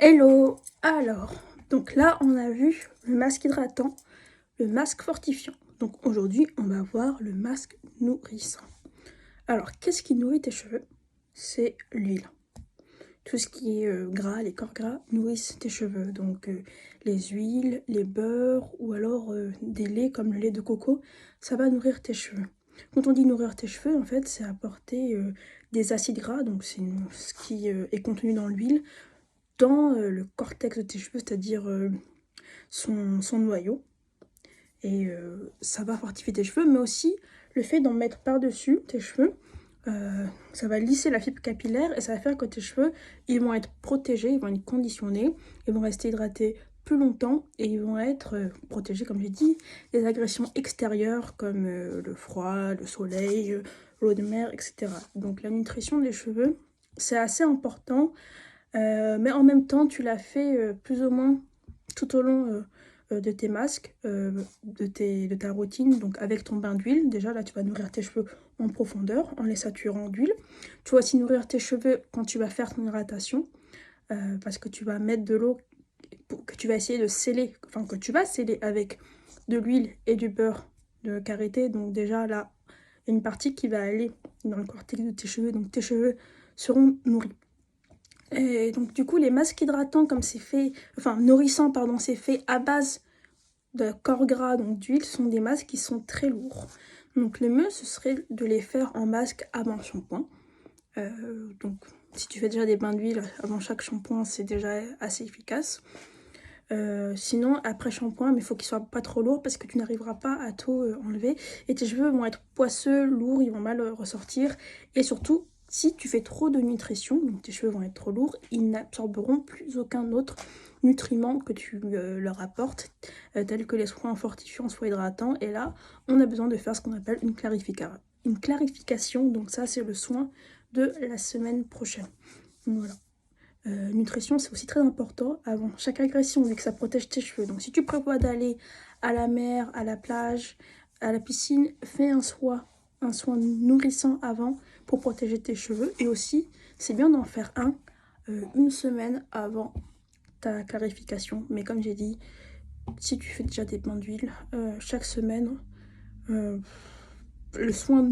Hello! Alors, donc là on a vu le masque hydratant, le masque fortifiant. Donc aujourd'hui on va voir le masque nourrissant. Alors qu'est-ce qui nourrit tes cheveux? C'est l'huile. Tout ce qui est gras, les corps gras nourrissent tes cheveux. Donc les huiles, les beurres ou alors des laits comme le lait de coco, ça va nourrir tes cheveux. Quand on dit nourrir tes cheveux, en fait, c'est apporter des acides gras, donc c'est ce qui est contenu dans l'huile, dans le cortex de tes cheveux, c'est-à-dire son noyau. Et ça va fortifier tes cheveux, mais aussi le fait d'en mettre par-dessus tes cheveux, ça va lisser la fibre capillaire et ça va faire que tes cheveux, ils vont être protégés, ils vont être conditionnés, ils vont rester hydratés plus longtemps et ils vont être protégés, comme j'ai dit, des agressions extérieures comme le froid, le soleil, l'eau de mer, etc. Donc la nutrition des cheveux, c'est assez important. Mais en même temps, tu l'as fait plus ou moins tout au long de tes masques, de ta routine, donc avec ton bain d'huile. Déjà, là, tu vas nourrir tes cheveux en profondeur, en les saturant d'huile. Tu vas aussi nourrir tes cheveux quand tu vas faire ton hydratation, parce que tu vas mettre de l'eau que tu vas essayer de sceller, enfin que tu vas sceller avec de l'huile et du beurre de karité. Donc déjà, là, il y a une partie qui va aller dans le cortex de tes cheveux, donc tes cheveux seront nourris. Et donc du coup les masques hydratants comme c'est fait, enfin nourrissants pardon, c'est fait à base de corps gras, donc d'huile, sont des masques qui sont très lourds. Donc le mieux ce serait de les faire en masque avant shampoing. Donc si tu fais déjà des bains d'huile avant chaque shampoing, c'est déjà assez efficace. Sinon après shampoing, mais il faut qu'il soit pas trop lourd parce que tu n'arriveras pas à tout enlever et tes cheveux vont être poisseux, lourds, ils vont mal ressortir et surtout si tu fais trop de nutrition, donc tes cheveux vont être trop lourds, ils n'absorberont plus aucun autre nutriment que tu leur apportes, tels que les soins fortifiants, soins hydratants. Et là, on a besoin de faire ce qu'on appelle une clarification. Donc ça, c'est le soin de la semaine prochaine. Donc voilà. Nutrition, c'est aussi très important avant chaque agression, vu que ça protège tes cheveux. Donc si tu prévois d'aller à la mer, à la plage, à la piscine, fais un soin nourrissant avant pour protéger tes cheveux. Et aussi, c'est bien d'en faire une semaine avant ta clarification. Mais comme j'ai dit, si tu fais déjà des bains d'huile chaque semaine, le soin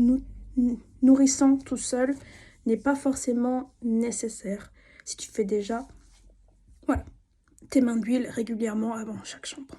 nourrissant tout seul n'est pas forcément nécessaire. Si tu fais déjà, voilà, tes bains d'huile régulièrement avant chaque shampoing.